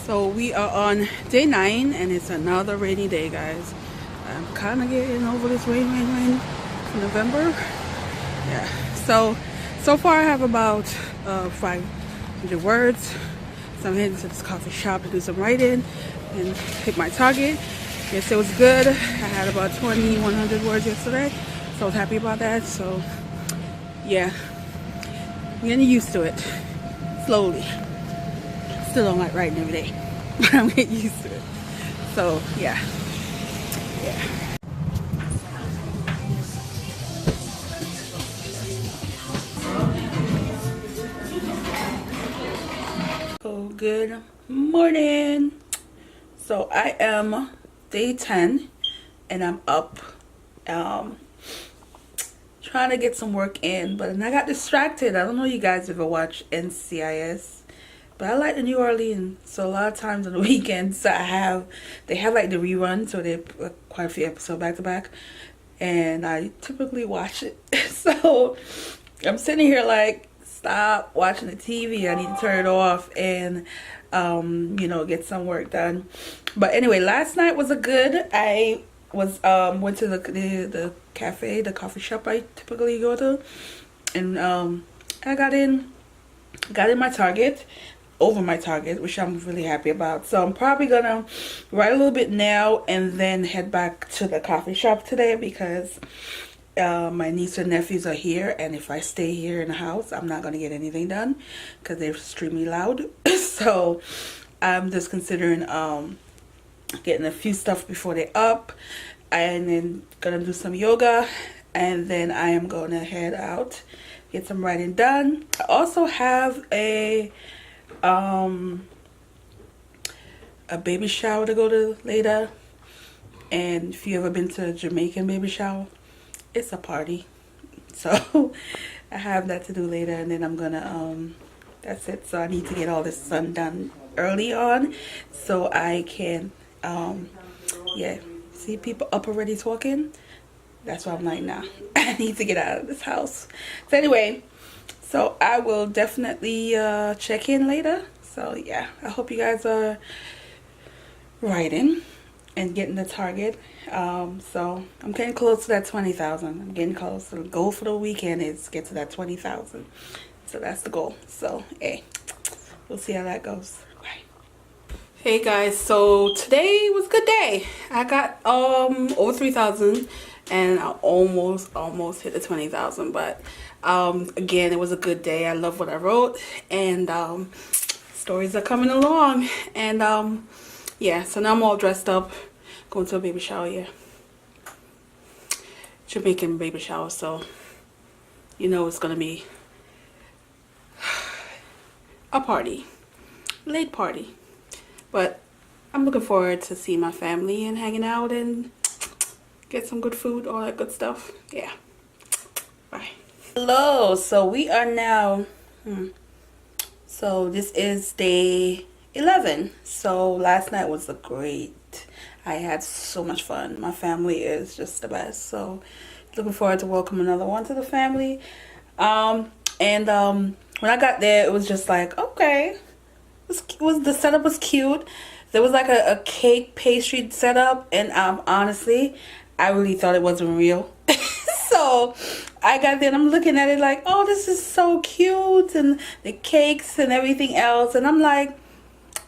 So we are on day 9 and it's another rainy day, guys. I'm kind of getting over this rain for November. Yeah. So far I have about 500 words. So I'm heading to this coffee shop to do some writing and hit my target. Yes, it was good. I had about 2,100 words yesterday, so I was happy about that. So yeah, I'm getting used to it slowly. Still don't like writing every day, but I'm getting used to it. So yeah. So good morning. So I am day 10 and I'm up trying to get some work in, but I got distracted. I don't know if you guys ever watch NCIS, but I like the New Orleans. So a lot of times on the weekends they have like the rerun, so they put quite a few episodes back to back, and I typically watch it. So I'm sitting here like, stop watching the TV, I need to turn it off and get some work done. But anyway, last night was I was went to the cafe, the coffee shop I typically go to, and I got in my target, over my target, which I'm really happy about. So I'm probably gonna write a little bit now and then head back to the coffee shop today, because my niece and nephews are here, and if I stay here in the house, I'm not gonna get anything done because they're extremely loud. So I'm just considering getting a few stuff before they're up, and then gonna do some yoga, and then I am gonna head out, get some writing done. I also have a baby shower to go to later, and if you ever been to a Jamaican baby shower, it's a party. So I have that to do later, and then I'm gonna that's it. So I need to get all this sun done early on so I can see people up already talking. That's what I'm like now. I need to get out of this house. So anyway, so I will definitely check in later. So yeah, I hope you guys are writing and getting the target. So I'm getting close to that 20,000. I'm getting close. The goal for the weekend is get to that 20,000. So that's the goal. So hey, we'll see how that goes. Bye. Hey guys, so today was a good day. I got over 3,000 and I almost hit the 20,000, but again, it was a good day. I love what I wrote, and stories are coming along, and yeah, so now I'm all dressed up, going to a baby shower. Yeah, Jamaican baby shower, so it's gonna be a party, late party, but I'm looking forward to seeing my family and hanging out and get some good food, all that good stuff. Yeah, bye. Hello, so we are now so this is day 11. So last night was I had so much fun. My family is just the best, so looking forward to welcome another one to the family. When I got there, it was just like, okay, the setup was cute. There was like a cake pastry setup, and honestly, I really thought it wasn't real. So I got there and I'm looking at it like, oh, this is so cute, and the cakes and everything else, and I'm like,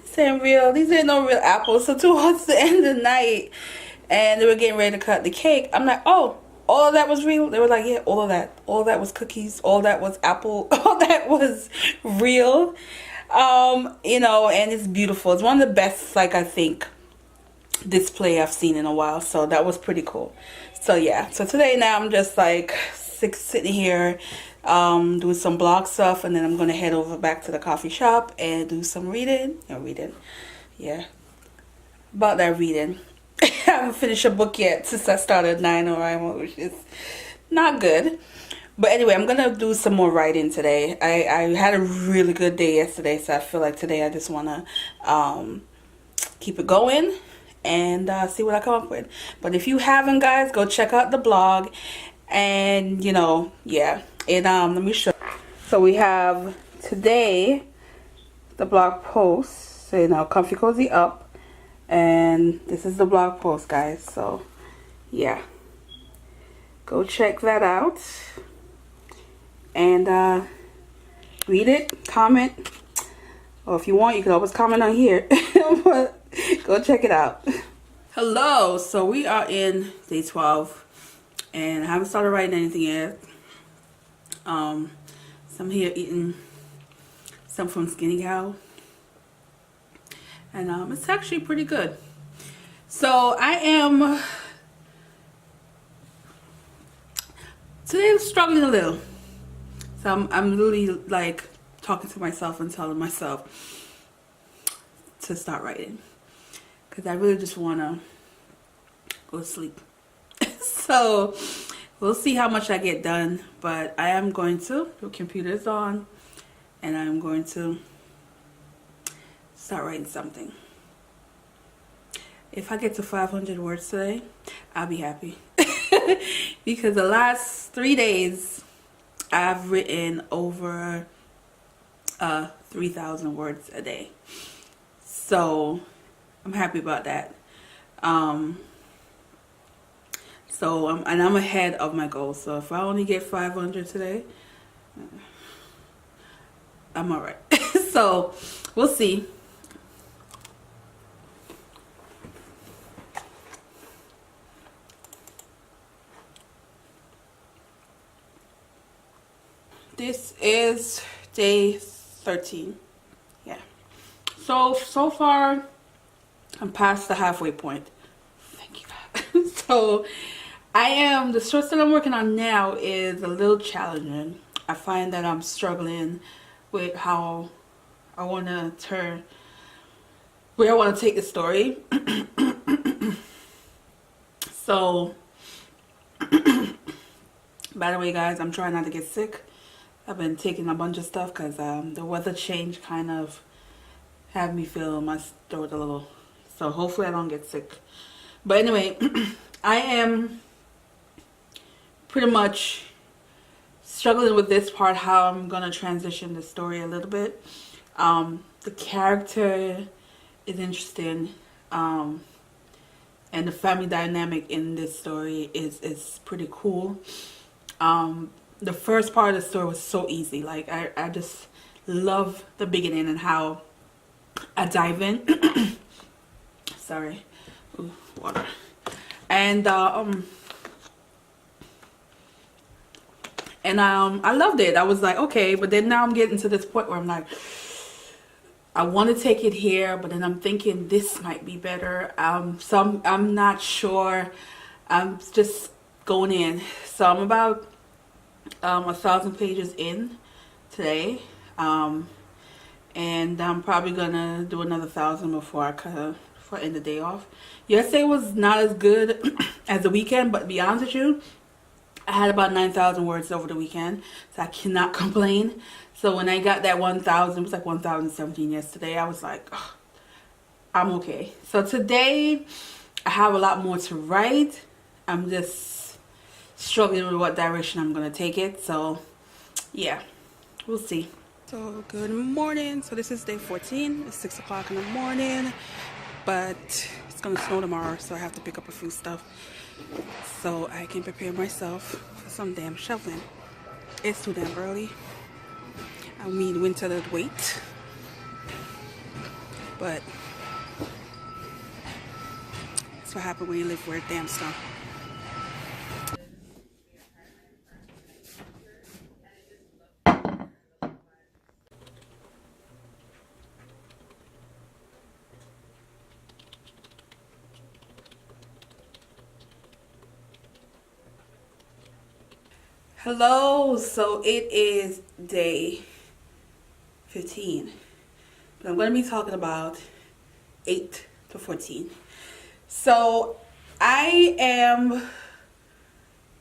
this ain't real. These ain't no real apples. So towards the end of the night, and they were getting ready to cut the cake, I'm like, oh, all of that was real? They were like, yeah, all of that was cookies, all that was apple, all that was real. And it's beautiful. It's one of the best, like, I think, display I've seen in a while. So that was pretty cool. So yeah, so today now I'm just like sitting here doing some blog stuff, and then I'm gonna head over back to the coffee shop and do some reading. Yeah, about that reading. I haven't finished a book yet since I started NaNoWriMo, which is not good. But anyway, I'm gonna do some more writing today. I had a really good day yesterday, so I feel like today I just wanna keep it going and see what I come up with. But if you haven't, guys, go check out the blog, and yeah, and let me show you. So we have today the blog post So now Comfycozyup, and this is the blog post, guys. So yeah, go check that out and read it, comment, or if you want you can always comment on here. But go check it out. Hello, so we are in day 12 and I haven't started writing anything yet. So I'm here eating some from Skinny Cow, and it's actually pretty good. So today I'm struggling a little. So I'm literally like talking to myself and telling myself to start writing, because I really just want to go to sleep. So we'll see how much I get done, but I am going to, the computer is on, and I'm going to start writing something. If I get to 500 words today, I'll be happy. Because the last 3 days I've written over 3,000 words a day. So I'm happy about that. And I'm ahead of my goal. So if I only get 500 today, I'm all right. So we'll see. This is day 13. Yeah. So far, I'm past the halfway point. Thank you, God. So the shorts that I'm working on now is a little challenging. I find that I'm struggling with how I want to where I want to take the story. So, by the way, guys, I'm trying not to get sick. I've been taking a bunch of stuff because the weather change kind of had me feel my throat a little. So hopefully I don't get sick. But anyway, I am pretty much struggling with this part, how I'm going to transition the story a little bit. The character is interesting. And the family dynamic in this story is pretty cool. The first part of the story was so easy. Like I just love the beginning and how I dive in. Sorry. Ooh, water. And I loved it. I was like, okay, but then now I'm getting to this point where I'm like, I want to take it here, but then I'm thinking this might be better. So I'm not sure. I'm just going in. So I'm about 1,000 pages in today, and I'm probably gonna do another 1,000 before I end the day off. Yesterday was not as good as the weekend, but to be honest with you, I had about 9,000 words over the weekend, so I cannot complain. So when I got that 1,000, it was like 1,017 yesterday, I was like, oh, I'm okay. So today I have a lot more to write. I'm just struggling with what direction I'm gonna take it. So yeah, we'll see. So good morning. So this is day 14. It's 6 o'clock in the morning, but it's gonna snow tomorrow, so I have to pick up a few stuff so I can prepare myself for some damn shoveling. It's too damn early. I mean, winter to wait, but that's what happens when you live where it damn snow. Hello, so it is day 15, but I'm going to be talking about 8 to 14. So I am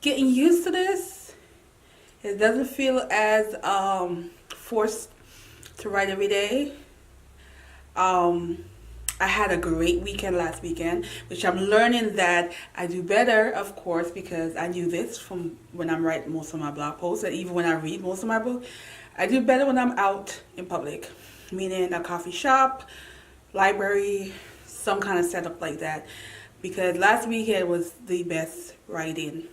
getting used to this. It doesn't feel as forced to write every day. I had a great weekend last weekend, which I'm learning that I do better, of course, because I knew this from when I'm writing most of my blog posts, and even when I read most of my book, I do better when I'm out in public, meaning a coffee shop, library, some kind of setup like that, because last weekend was the best writing.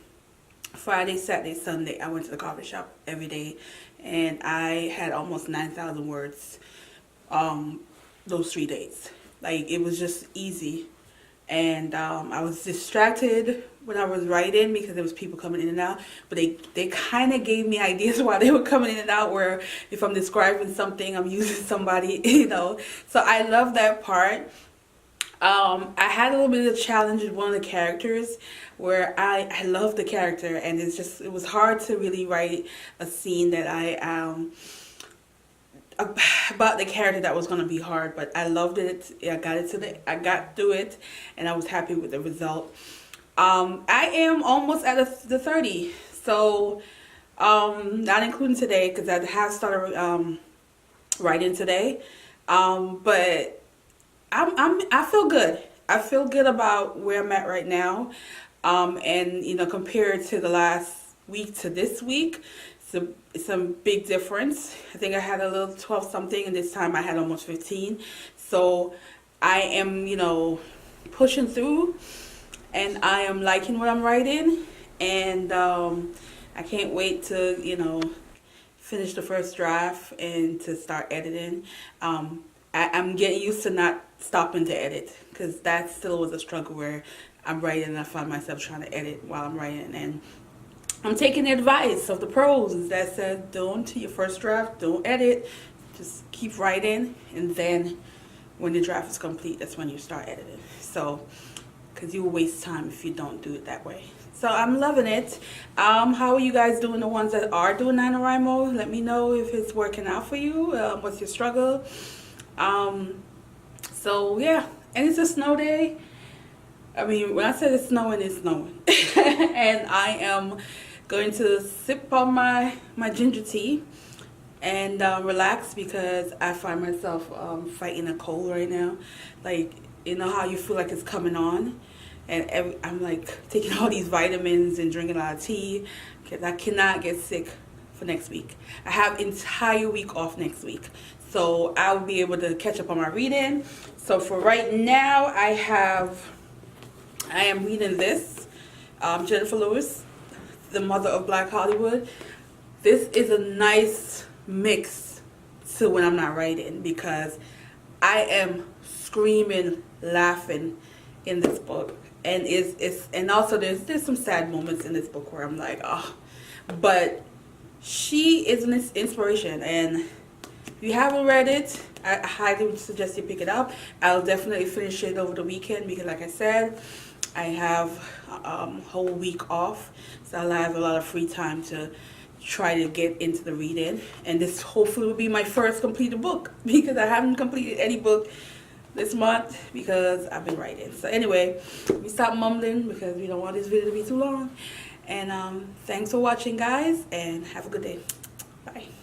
Friday, Saturday, Sunday, I went to the coffee shop every day, and I had almost 9,000 words those 3 days. Like, it was just easy. And I was distracted when I was writing because there was people coming in and out, but they kind of gave me ideas while they were coming in and out, where if I'm describing something, I'm using somebody, you know. So I love that part. I had a little bit of a challenge with one of the characters where I love the character, and it was hard to really write a scene that about the character that was going to be hard, but I loved it. I got through it, and I was happy with the result. I am almost at the 30, so not including today, because I have started writing today, but I feel good. I feel good about where I'm at right now, and you know, compared to the last week to this week, it's a big difference. I think I had a little 12 something, and this time I had almost 15. So I am, you know, pushing through, and I am liking what I'm writing, and I can't wait to, you know, finish the first draft and to start editing. I'm getting used to not stopping to edit, because that still was a struggle where I'm writing and I find myself trying to edit while I'm writing. And I'm taking the advice of the pros that said, don't, your first draft, don't edit, just keep writing, and then when the draft is complete, that's when you start editing. So, because you will waste time if you don't do it that way. So I'm loving it. How are you guys doing, the ones that are doing NaNoWriMo? Let me know if it's working out for you. What's your struggle? So yeah, and it's a snow day. I mean, when I said it's snowing, it's snowing. And I am going to sip on my ginger tea and relax, because I find myself fighting a cold right now. Like, you know how you feel like it's coming on, and I'm like taking all these vitamins and drinking a lot of tea, because I cannot get sick for next week. I have entire week off next week, so I'll be able to catch up on my reading. So for right now, I am reading this, Jennifer Lewis, The Mother of Black Hollywood. This is a nice mix to when I'm not writing, because I am screaming, laughing in this book, and and also there's some sad moments in this book where I'm like, oh, but she is an inspiration, and if you haven't read it, I highly suggest you pick it up. I'll definitely finish it over the weekend, because like I said, I have a whole week off, so I'll have a lot of free time to try to get into the reading. And this hopefully will be my first completed book, because I haven't completed any book this month because I've been writing. So anyway, we stop mumbling because we don't want this video to be too long. And thanks for watching, guys, and have a good day. Bye.